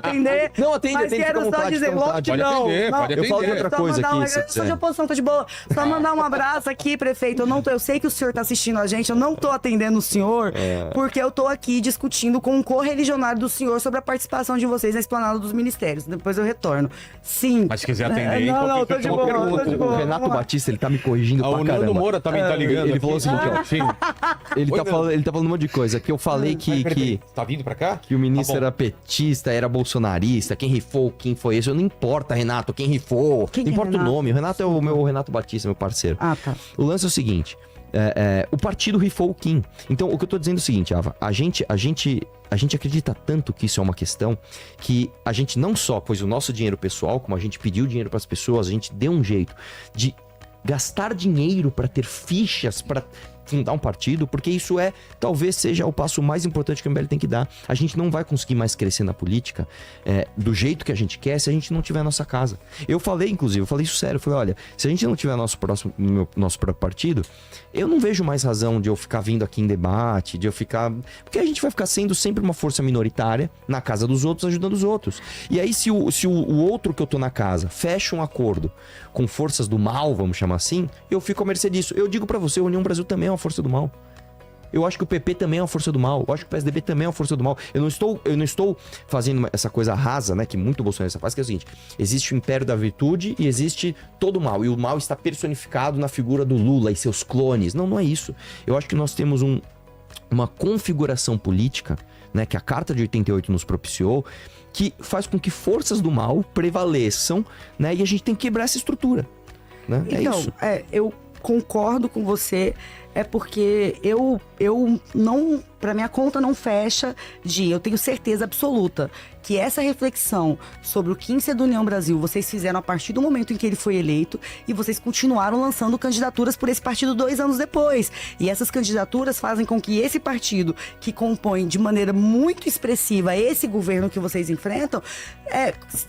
atender. Não, atende, mas quero só dizer, logo que não. Pode atender. Eu falo de outra coisa aqui. Eu sou de oposição, tô de boa. Só mandar um abraço aqui, prefeito. Eu sei que o senhor tá assistindo a gente, eu não tô atendendo o senhor, porque eu tô aqui discutindo com um correligionário do senhor sobre a participação de vocês na esplanada dos ministérios. Depois eu retorno. Sim. Mas se quiser atender, não, tô de boa, tô de boa. O Renato Batista, ele tá me corrigindo pra o caramba. Nando Moura também tá ligando. Ele falou o seguinte, ó. Sim. Ele tá falando um monte de coisa. Que eu falei que Tá vindo pra cá? o ministro Tá bom. era petista, era bolsonarista. Quem rifou, quem foi esse? Não importa, Renato, quem rifou. Quem Não é importa o Renato? nome. O Renato é o meu Renato Batista, meu parceiro. Ah, tá. O lance é o seguinte. O partido rifou o Kim. Então, o que eu tô dizendo é o seguinte, Ava. A gente acredita tanto que isso é uma questão que a gente não só pôs o nosso dinheiro pessoal, como a gente pediu dinheiro pras pessoas, a gente deu um jeito de gastar dinheiro para ter fichas para fundar um partido, porque isso talvez seja o passo mais importante que o MBL tem que dar. A gente não vai conseguir mais crescer na política do jeito que a gente quer se a gente não tiver a nossa casa. Eu falei isso sério, eu falei, olha, se a gente não tiver nosso próprio partido, eu não vejo mais razão de eu ficar vindo aqui em debate, de eu ficar... Porque a gente vai ficar sendo sempre uma força minoritária na casa dos outros, ajudando os outros. E aí, se o outro que eu tô na casa fecha um acordo com forças do mal, vamos chamar assim, eu fico à mercê disso. Eu digo pra você, a União Brasil também é uma força do mal. Eu acho que o PP também é uma força do mal. Eu acho que o PSDB também é uma força do mal. Eu não estou fazendo essa coisa rasa, né, que muito bolsonarista faz, que é o seguinte: existe o império da virtude e existe todo o mal. E o mal está personificado na figura do Lula e seus clones. Não é isso. Eu acho que nós temos uma configuração política, né, que a Carta de 88 nos propiciou, que faz com que forças do mal prevaleçam, né, e a gente tem que quebrar essa estrutura, né? Então, é isso. Eu concordo com você, porque eu não, pra minha conta não fecha eu tenho certeza absoluta que essa reflexão sobre o Kim ser do União Brasil, vocês fizeram a partir do momento em que ele foi eleito e vocês continuaram lançando candidaturas por esse partido 2 anos depois. E essas candidaturas fazem com que esse partido, que compõe de maneira muito expressiva esse governo que vocês enfrentam,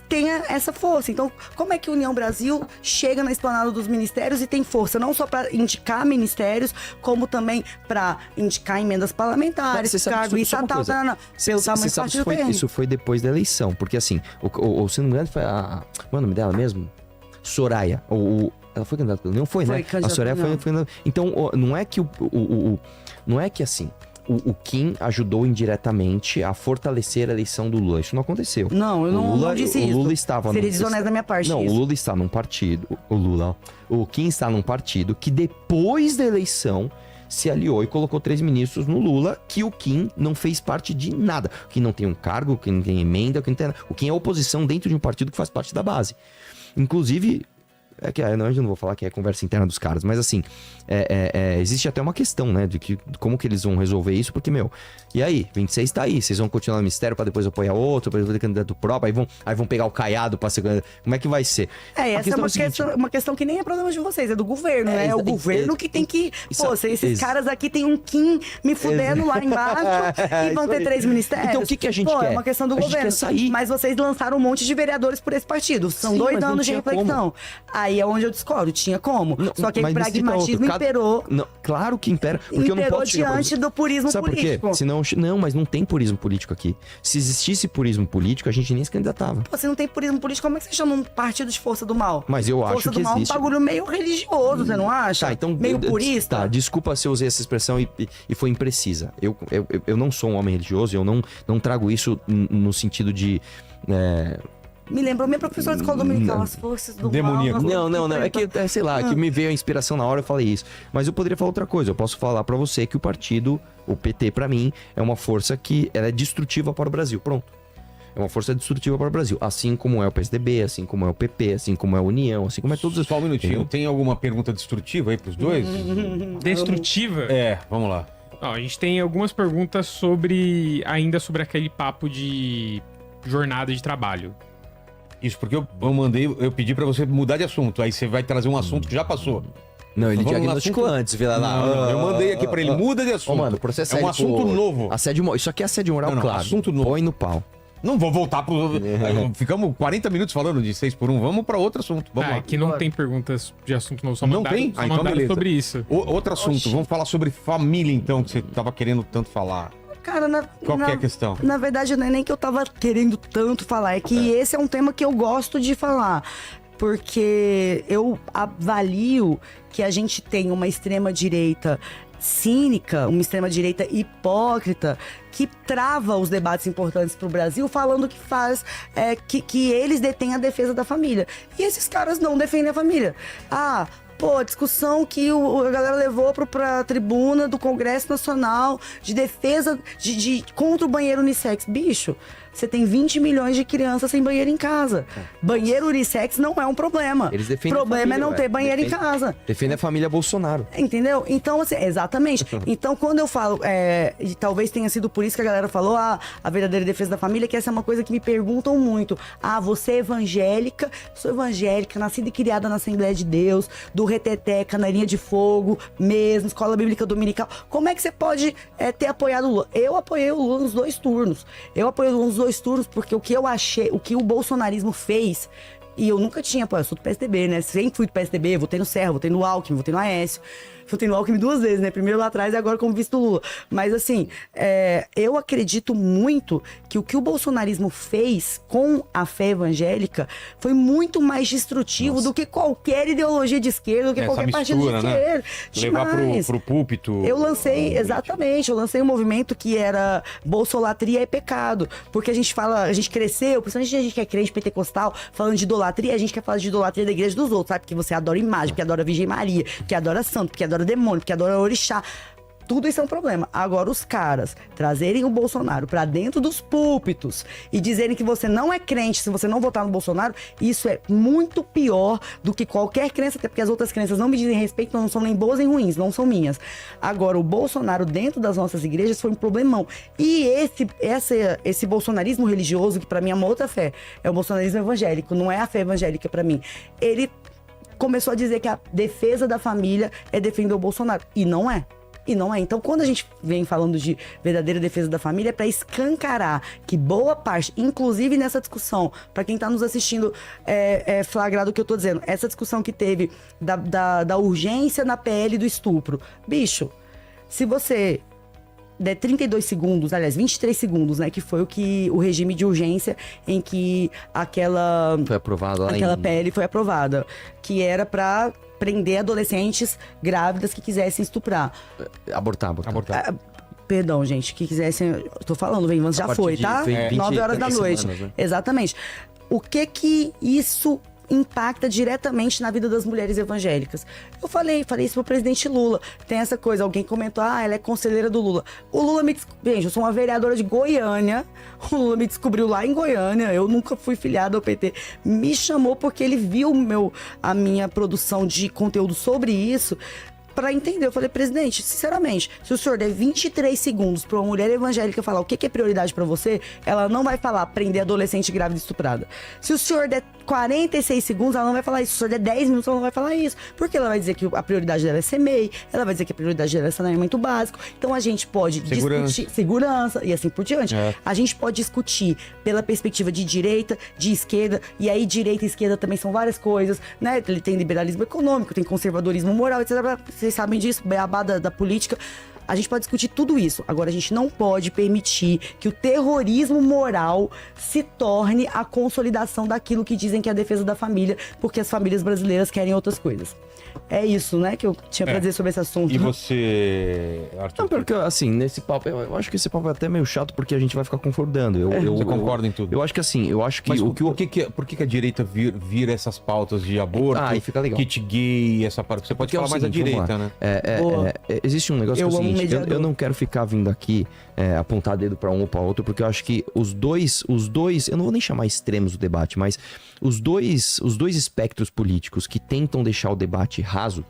tenha essa força. Então, como é que a União Brasil chega na esplanada dos ministérios e tem força não só para indicar ministérios, como também para indicar emendas parlamentares, cargo estatal, pelo tamanho do partido que tem. Isso foi depois da eleição, porque assim, se não me engano foi qual é o nome dela mesmo? Soraya, ela foi candidata pelo União, foi, né? A Soraya foi. Então, não é que não é que assim, o Kim ajudou indiretamente a fortalecer a eleição do Lula. Isso não aconteceu. Não, eu não disse isso. O Lula estava... Seria desonesto da minha parte. Não, isso. o Lula está num partido... O Kim está num partido que depois da eleição se aliou e colocou 3 ministros no Lula, que o Kim não fez parte de nada. O Kim não tem um cargo, o Kim não tem emenda, o Kim não tem nada. O Kim é oposição dentro de um partido que faz parte da base. Inclusive... eu não vou falar que é conversa interna dos caras, mas assim, existe até uma questão, né, de como que eles vão resolver isso, porque, e aí, 26 tá aí, vocês vão continuar no ministério pra depois apoiar outro, pra depois ter candidato próprio, aí vão pegar o Caiado pra ser candidato, como é que vai ser? Essa é uma questão que nem é problema de vocês, é do governo, né? É o governo que tem que... esses caras aqui tem um Kim me fudendo lá embaixo e vão ter 3 ministérios. Então o que a gente quer? É uma questão do governo. Quer sair. Mas vocês lançaram um monte de vereadores por esse partido, são 2 anos de reflexão. Aí é onde eu discordo, tinha como. Só que o pragmatismo imperou. Não, claro que impera. Porque eu não posso diante do purismo político. Por quê? Senão, mas não tem purismo político aqui. Se existisse purismo político, a gente nem se candidatava. Se não tem purismo político, como é que você chama um partido de força do mal? Mas eu acho que existe. Força do mal é um bagulho meio religioso, você não acha? Tá, então... Meio purista? Tá, desculpa se eu usei essa expressão e foi imprecisa. Eu não sou um homem religioso, eu não trago isso no sentido de... Me lembrou minha professora de escola dominical, as forças do demoníaco. Não. É que, sei lá, que me veio a inspiração na hora, eu falei isso. Mas eu poderia falar outra coisa. Eu posso falar pra você que o partido, o PT, pra mim, é uma força que ela é destrutiva para o Brasil. Pronto. É uma força destrutiva para o Brasil. Assim como é o PSDB, assim como é o PP, assim como é a União, assim como é todos os... Só um minutinho. Tem alguma pergunta destrutiva aí pros dois? Destrutiva? Vamos lá. A gente tem algumas perguntas ainda sobre aquele papo de jornada de trabalho. Isso, porque eu pedi pra você mudar de assunto. Aí você vai trazer um assunto que já passou. Não, ele diagnosticou antes, vê lá. Não, eu mandei aqui pra ele, muda de assunto. Mano, processo é um assunto novo. Isso aqui é assédio moral, claro. Assunto novo. Põe no pau. Não vou voltar pro... Ficamos 40 minutos falando de 6x1. Vamos pra outro assunto. Vamos lá. Aqui não tem perguntas de assunto novo. Só não mandaram, tem? só mandaram beleza. sobre isso. Outro assunto. Vamos falar sobre família, então, que você tava querendo tanto falar. Cara, Qual que é a questão? Na verdade, não é nem que eu tava querendo tanto falar, é que esse é um tema que eu gosto de falar. Porque eu avalio que a gente tem uma extrema-direita cínica, uma extrema-direita hipócrita, que trava os debates importantes para o Brasil, falando que faz que eles detêm a defesa da família. E esses caras não defendem a família. A discussão que a galera levou pra tribuna do Congresso Nacional de defesa contra o banheiro unissex. Bicho, você tem 20 milhões de crianças sem banheiro em casa. Banheiro unissex não é um problema. Eles defendem o problema a família, é não ter banheiro em casa. Defende a família Bolsonaro. Entendeu? Então, assim, exatamente. Então, quando eu falo, e talvez tenha sido por isso que a galera falou, a verdadeira defesa da família, que essa é uma coisa que me perguntam muito. Você é evangélica? Sou evangélica, nascida e criada na Assembleia de Deus, do Reteté, Canarinha de Fogo, mesmo, Escola Bíblica Dominical. Como é que você pode ter apoiado o Lula? Eu apoiei o Lula nos 2 turnos. Eu apoiei o Lula nos 2 turnos porque o que eu achei, o que o bolsonarismo fez, e eu nunca tinha, eu sou do PSDB, né? Sempre fui do PSDB, votei no Serra, votei no Alckmin, votei no Aécio. Votei no Alckmin 2 vezes, né? Primeiro lá atrás e agora como vice do Lula. Mas assim, eu acredito muito que o que o bolsonarismo fez com a fé evangélica foi muito mais destrutivo do que qualquer ideologia de esquerda, do que qualquer partido de esquerda. Né? Levar pro púlpito. Eu lancei, exatamente, eu lancei um movimento que era bolsolatria é pecado. Porque a gente cresceu, principalmente a gente que é crente pentecostal, falando de idolatria, a gente quer falar de idolatria da igreja dos outros, sabe? Porque você adora imagem, porque adora Virgem Maria, porque adora santo, porque adora demônio, porque adora orixá. Tudo isso é um problema. Agora, os caras trazerem o Bolsonaro pra dentro dos púlpitos e dizerem que você não é crente se você não votar no Bolsonaro, isso é muito pior do que qualquer crença, até porque as outras crenças não me dizem respeito, não são nem boas nem ruins, não são minhas. Agora, o Bolsonaro dentro das nossas igrejas foi um problemão. E esse bolsonarismo religioso, que pra mim é uma outra fé, é o bolsonarismo evangélico, não é a fé evangélica pra mim. Ele começou a dizer que a defesa da família é defender o Bolsonaro. E não é. E não é. Então, quando a gente vem falando de verdadeira defesa da família, é para escancarar que boa parte, inclusive nessa discussão, para quem tá nos assistindo, flagrado o que eu tô dizendo, essa discussão que teve da urgência na PL do estupro. Bicho, se você der 32 segundos, aliás, 23 segundos, né? Que foi o regime de urgência em que aquela PL foi aprovada. Que era pra prender adolescentes grávidas que quisessem estuprar. Abortar. Perdão, gente, que quisessem... Tô falando, Venvans já foi, tá? 9 horas da noite. Semanas, né? Exatamente. O que isso impacta diretamente na vida das mulheres evangélicas? Eu falei isso pro presidente Lula. Tem essa coisa, alguém comentou, ela é conselheira do Lula. O Lula gente, eu sou uma vereadora de Goiânia, o Lula me descobriu lá em Goiânia, eu nunca fui filiada ao PT. Me chamou porque ele viu a minha produção de conteúdo sobre isso, pra entender. Eu falei, presidente, sinceramente, se o senhor der 23 segundos pra uma mulher evangélica falar o que é prioridade pra você, ela não vai falar prender adolescente grávida e estuprada. Se o senhor der 46 segundos, ela não vai falar isso. Se o senhor der 10 minutos, ela não vai falar isso. Porque ela vai dizer que a prioridade dela é ser MEI, ela vai dizer que a prioridade dela é saneamento básico. Então a gente pode discutir segurança e assim por diante. A gente pode discutir pela perspectiva de direita, de esquerda, e aí direita e esquerda também são várias coisas, né? Ele tem liberalismo econômico, tem conservadorismo moral, etc. Vocês sabem disso, beabá da política. A gente pode discutir tudo isso. Agora, a gente não pode permitir que o terrorismo moral se torne a consolidação daquilo que dizem que é a defesa da família, porque as famílias brasileiras querem outras coisas. É isso, né, que eu tinha pra dizer sobre esse assunto. E você, Arthur? Não, porque, assim, nesse papo, eu acho que esse papo é até meio chato, porque a gente vai ficar concordando. Você concorda em tudo? Eu acho que assim, Mas por que a direita vira essas pautas de aborto, aí fica legal. kit gay, essa parte? Você pode falar mais da direita, né? Existe um negócio que é o seguinte, eu não quero ficar vindo aqui apontar dedo pra um ou pra outro, porque eu acho que os dois, eu não vou nem chamar extremos do debate, mas os dois espectros políticos que tentam deixar o debate raso,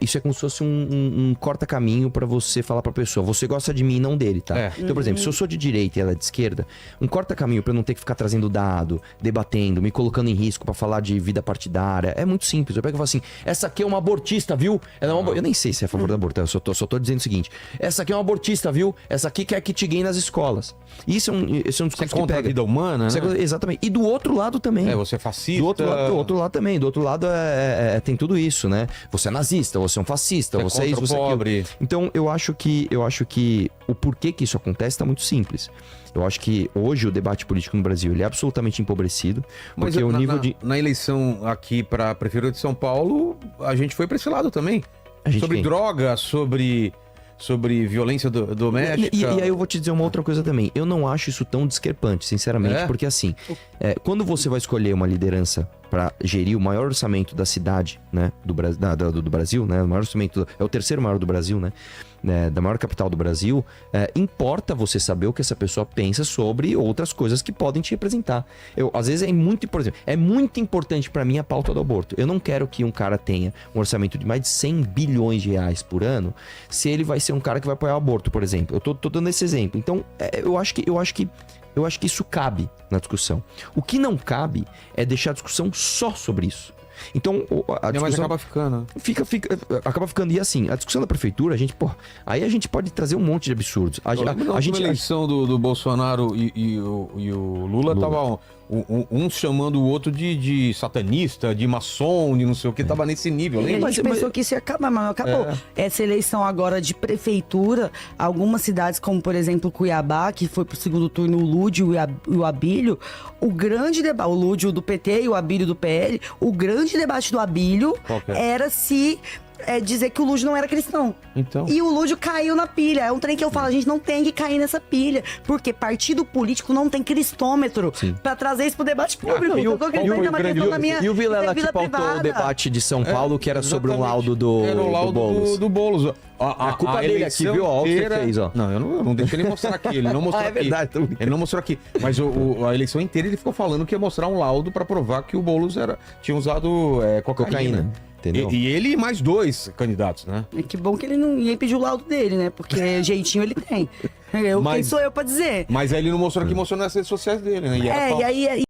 isso é como se fosse um corta-caminho pra você falar pra pessoa, você gosta de mim e não dele, tá? Então, por exemplo, se eu sou de direita e ela é de esquerda, um corta-caminho pra eu não ter que ficar trazendo dado, debatendo, me colocando em risco pra falar de vida partidária, é muito simples. Eu pego e falo assim, essa aqui é uma abortista, viu? Ela é uma eu nem sei se é a favor do aborto, eu só tô dizendo o seguinte, seguinte: essa aqui é uma abortista, viu? Essa aqui quer kit gay nas escolas. Esse é um discurso Você é que contra a pega. vida humana, né? Exatamente. E do outro lado também. Você é fascista. Do outro lado também. Do outro lado tem tudo isso, né? Você é nazista, você é um fascista, você é isso, contra você o é aquilo. pobre. Então, eu acho que o porquê que isso acontece está muito simples. Eu acho que hoje o debate político no Brasil ele é absolutamente empobrecido, Mas porque o nível de... na eleição aqui para a Prefeitura de São Paulo, a gente foi para esse lado também. A gente Sobre quem? droga, sobre violência doméstica. E aí eu vou te dizer uma outra coisa também. Eu não acho isso tão discrepante, sinceramente, porque assim, quando você vai escolher uma liderança para gerir o maior orçamento da cidade, né, do Brasil, né, o maior orçamento, é o terceiro maior do Brasil, né, da maior capital do Brasil, importa você saber o que essa pessoa pensa sobre outras coisas que podem te representar. Às vezes por exemplo, é muito importante para mim a pauta do aborto. Eu não quero que um cara tenha um orçamento de mais de 100 bilhões de reais por ano, se ele vai ser um cara que vai apoiar o aborto, por exemplo. Eu tô dando esse exemplo. Então, eu acho que isso cabe na discussão. O que não cabe é deixar a discussão só sobre isso. Então, a discussão... Mas acaba ficando. Acaba ficando. E assim, a discussão da prefeitura, aí a gente pode trazer um monte de absurdos. A eleição do Bolsonaro e o Lula tava um chamando o outro de satanista, de maçom, de não sei o que, tava nesse nível. E Lembra? a gente pensou que isso ia acabar, mas não acabou. Essa eleição agora de prefeitura, algumas cidades, como por exemplo Cuiabá, que foi pro segundo turno o Lúdio e o Abílio, o grande debate, o Lúdio do PT e o Abílio do PL, o grande debate do Abílio era se dizer que o Lúdio não era cristão. Então. E o Lúdio caiu na pilha. É um trem que eu falo, a gente não tem que cair nessa pilha. Porque partido político não tem cristômetro pra trazer isso pro debate público. E o Vilela que pautou o debate de São Paulo, que era sobre um laudo do Boulos. Do Boulos. A culpa dele aqui, viu? Ó, o que você fez, ó. Não, eu não deixei ele mostrar aqui. Ele não mostrou aqui. Verdade. Ele não mostrou aqui. Mas a eleição inteira ele ficou falando que ia mostrar um laudo pra provar que o Boulos tinha usado cocaína. Entendeu? E ele e mais 2 candidatos, né? Que bom que ele não ia pedir o laudo dele, né? Porque jeitinho ele tem. Quem sou eu pra dizer? Mas aí ele não mostrou aqui, mostrou nas redes sociais dele, né? E aí